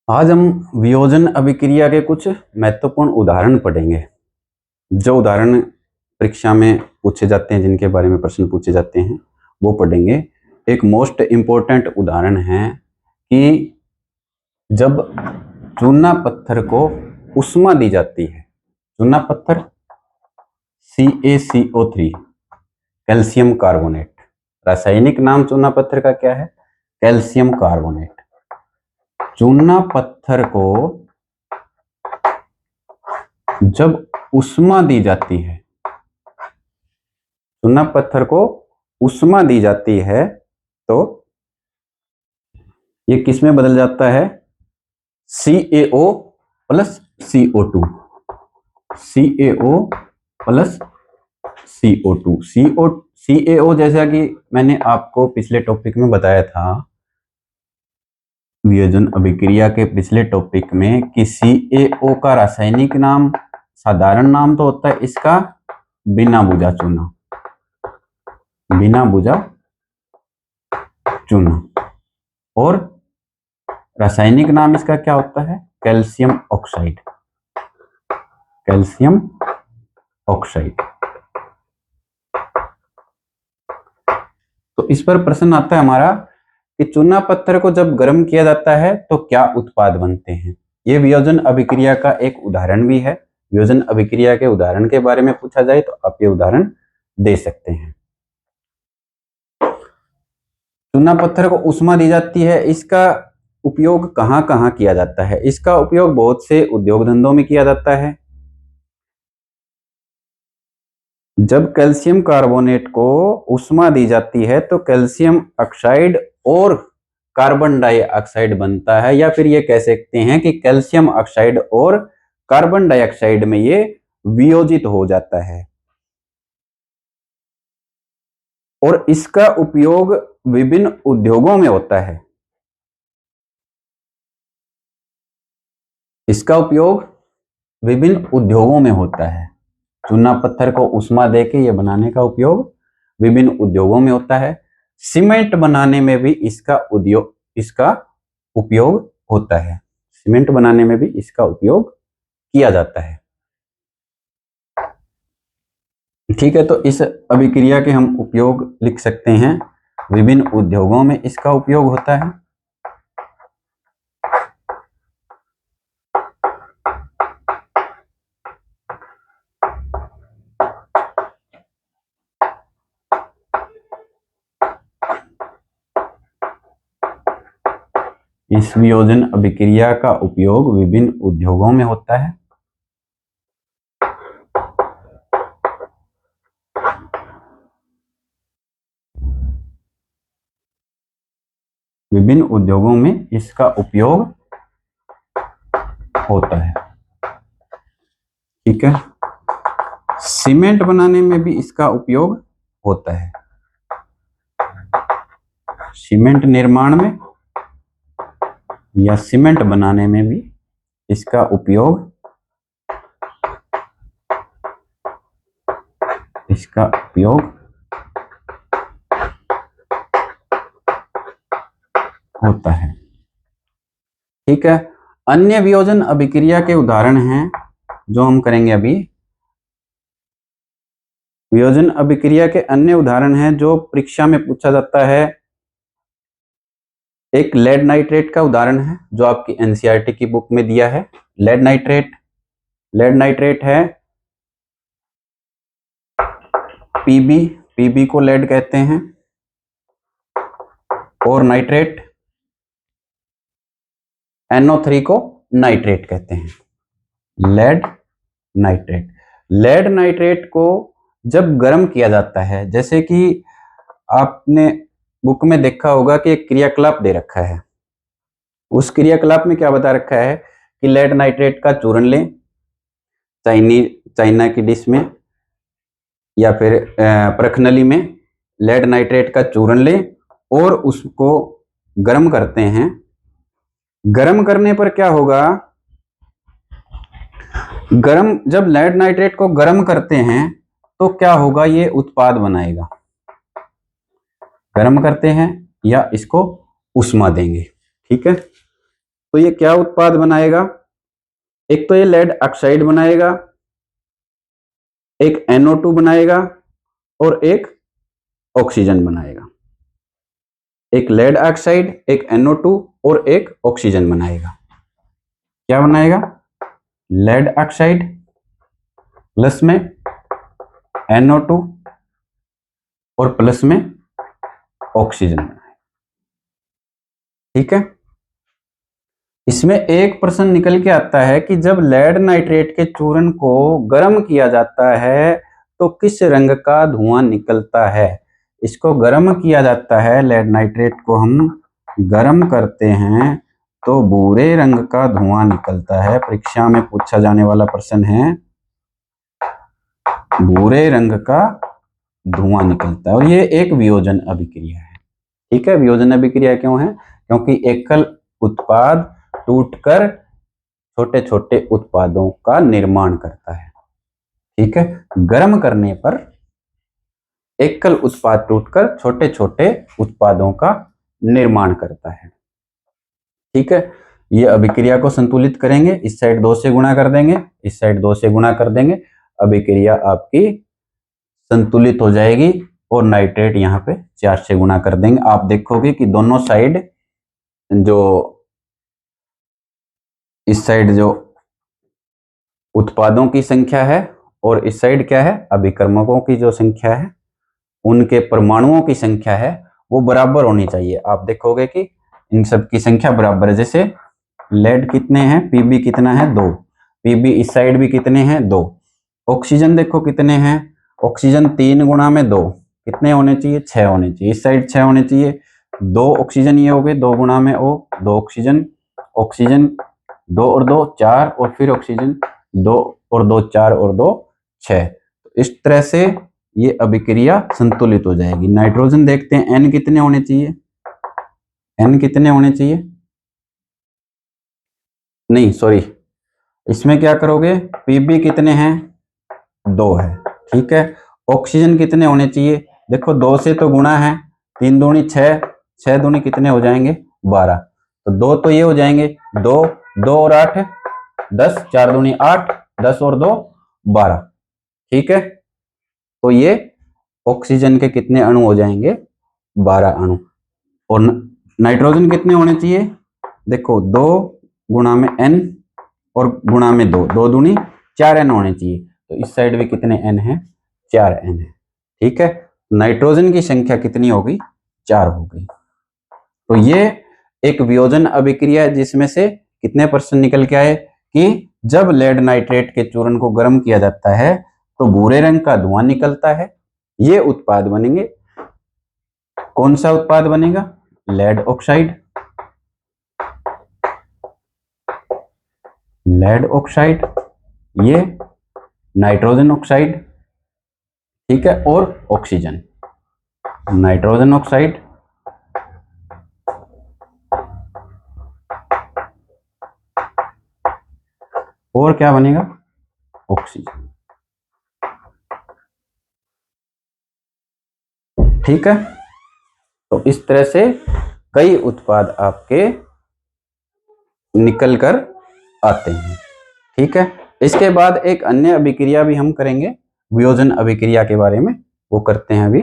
आज हम वियोजन अभिक्रिया के कुछ महत्वपूर्ण उदाहरण पढ़ेंगे। जो उदाहरण परीक्षा में पूछे जाते हैं, जिनके बारे में प्रश्न पूछे जाते हैं, वो पढ़ेंगे। एक मोस्ट इम्पोर्टेंट उदाहरण है कि जब चूना पत्थर को उष्मा दी जाती है, चूना पत्थर CaCO3 कैल्शियम कार्बोनेट, रासायनिक नाम चूना पत्थर का क्या है? Calcium carbonate. चूना पत्थर को जब उष्मा दी जाती है, चूना पत्थर को उष्मा दी जाती है तो ये किस में बदल जाता है? CaO plus CO2, CaO plus CO2। CaO जैसा कि मैंने आपको पिछले टॉपिक में बताया था, वियोजन अभिक्रिया के पिछले टॉपिक में, कि CaO का रासायनिक नाम, साधारण नाम तो होता है इसका बिना बुझा चूना, बिना बुझा चूना, और रासायनिक नाम इसका क्या होता है? Calcium oxide, calcium oxide. तो इस पर प्रश्न आता है हमारा कि चूना पत्थर को जब गर्म किया जाता है तो क्या उत्पाद बनते हैं। ये वियोजन अभिक्रिया का एक उदाहरण भी है। वियोजन अभिक्रिया के उदाहरण के बारे में पूछा जाए तो आप ये उदाहरण दे सकते हैं। चूना पत्थर को उष्मा दी जाती है, इसका उपयोग कहाँ कहाँ किया जाता है? इसका उपयोग बहुत से उद्योग धंधों में किया जाता है। जब कैल्शियम कार्बोनेट को उष्मा दी जाती है तो कैल्शियम ऑक्साइड और कार्बन डाइऑक्साइड बनता है, या फिर ये कह सकते हैं कि कैल्शियम ऑक्साइड और कार्बन डाइऑक्साइड में ये वियोजित हो जाता है, और इसका उपयोग विभिन्न उद्योगों में होता है। इसका उपयोग विभिन्न उद्योगों में होता है। चूना पत्थर को उष्मा देके ये बनाने का उपयोग विभिन्न उद्योगों में होता है। सीमेंट बनाने में भी इसका उपयोग होता है। सीमेंट बनाने में भी इसका उपयोग किया जाता है। ठीक है, तो इस अभिक्रिया के हम उपयोग लिख सकते हैं। विभिन्न उद्योगों में इसका उपयोग होता है। इस वियोजन अभिक्रिया का उपयोग विभिन्न उद्योगों में होता है। विभिन्न उद्योगों में इसका उपयोग होता है। ठीक है, सीमेंट बनाने में भी इसका उपयोग होता है। सीमेंट निर्माण में या सीमेंट बनाने में भी इसका उपयोग होता है। ठीक है, अन्य वियोजन अभिक्रिया के उदाहरण हैं जो हम करेंगे अभी। वियोजन अभिक्रिया के अन्य उदाहरण हैं जो परीक्षा में पूछा जाता है। एक लेड नाइट्रेट का उदाहरण है जो आपकी एनसीईआरटी की बुक में दिया है। लेड नाइट्रेट है पीबी को लेड कहते हैं, और नाइट्रेट NO3 को नाइट्रेट कहते हैं। लेड नाइट्रेट को जब गर्म किया जाता है, जैसे कि आपने बुक में देखा होगा कि एक क्रियाकलाप दे रखा है। उस क्रियाकलाप में क्या बता रखा है कि लेड नाइट्रेट का चूर्ण लें, चाइना की डिश में या फिर परखनली में लेड नाइट्रेट का चूर्ण लें और उसको गर्म करते हैं। गर्म करने पर क्या होगा? जब लेड नाइट्रेट को गर्म करते हैं तो क्या होगा? ये उत्पाद बनाएगा। गर्म करते हैं या इसको उष्मा देंगे। ठीक है, तो ये क्या उत्पाद बनाएगा, एक तो ये लेड ऑक्साइड बनाएगा, एक NO2 बनाएगा और एक ऑक्सीजन बनाएगा। एक लेड ऑक्साइड, एक NO2 और एक ऑक्सीजन बनाएगा। क्या बनाएगा, लेड ऑक्साइड प्लस में NO2 और प्लस में ऑक्सीजन बनाएगा। ठीक है, इसमें एक प्रश्न निकल के आता है कि जब लेड नाइट्रेट के चूर्ण को गर्म किया जाता है तो किस रंग का धुआं निकलता है। इसको गर्म किया जाता है, लेड नाइट्रेट को हम गर्म करते हैं तो भूरे रंग का धुआं निकलता है। परीक्षा में पूछा जाने वाला प्रश्न है, भूरे रंग का धुआं निकलता है और ये एक वियोजन अभिक्रिया है। ठीक है, वियोजन अभिक्रिया क्यों है, क्योंकि एकल उत्पाद टूटकर छोटे छोटे उत्पादों का निर्माण करता है। ठीक है, गर्म करने पर एकल उत्पाद टूटकर छोटे छोटे उत्पादों का निर्माण करता है। ठीक है, ये अभिक्रिया को संतुलित करेंगे, इस साइड 2 से गुणा कर देंगे, इस साइड 2 से गुणा कर देंगे, अभिक्रिया आपकी संतुलित हो जाएगी और नाइट्रेट यहाँ पे 4 से गुणा कर देंगे। आप देखोगे कि दोनों साइड, जो इस साइड जो उत्पादों की संख्या है और इस साइड क्या है, अभिकर्मकों की जो संख्या है, उनके परमाणुओं की संख्या है वो बराबर होनी चाहिए। आप देखोगे कि इन सब की संख्या बराबर है। जैसे लेड कितने हैं, Pb कितना है 2, Pb इस साइड भी कितने हैं 2। ऑक्सीजन देखो कितने हैं, ऑक्सीजन 3 गुणा में 2 कितने होने चाहिए, 6 होने चाहिए। इस साइड 6 होने चाहिए। 2 ऑक्सीजन ये हो गए, 2 गुणा में O, 2 ऑक्सीजन, ऑक्सीजन 2 और 2 4 और फिर ऑक्सीजन 2 और 2 4 और 2 6। इस तरह से ये अभिक्रिया संतुलित हो जाएगी। नाइट्रोजन देखते हैं, N कितने होने चाहिए, N कितने होने चाहिए, नहीं सॉरी, इसमें क्या करोगे, Pb कितने हैं 2 है। ठीक है, ऑक्सीजन कितने होने चाहिए, देखो 2 से तो गुणा है, 3 दूनी 6, 6 दूनी कितने हो जाएंगे 12, तो 2 तो ये हो जाएंगे 2, 2 और 8 10, 4 दूनी 8, 10 और 2 12। ठीक है, तो ये ऑक्सीजन के कितने अणु हो जाएंगे 12 अणु। और नाइट्रोजन कितने होने चाहिए, देखो 2 गुणा में N और गुणा में 2, 2 दूनी 4 N होने चाहिए। तो इस साइड भी कितने N है, 4 N है। ठीक है, नाइट्रोजन की संख्या कितनी हो गई, 4 हो गई। तो ये एक वियोजन अभिक्रिया है जिसमें से कितने प्रश्न निकल के आए कि जब लेड नाइट्रेट के चूर्ण को गर्म किया जाता है तो भूरे रंग का धुआं निकलता है, ये उत्पाद बनेंगे। कौन सा उत्पाद बनेगा, लेड ऑक्साइड, लेड ऑक्साइड, ये नाइट्रोजन ऑक्साइड, ठीक है, और ऑक्सीजन, नाइट्रोजन ऑक्साइड, और क्या बनेगा, ऑक्सीजन। ठीक है, तो इस तरह से कई उत्पाद आपके निकल कर आते हैं। ठीक है, इसके बाद एक अन्य अभिक्रिया भी हम करेंगे, वियोजन अभिक्रिया के बारे में, वो करते हैं अभी।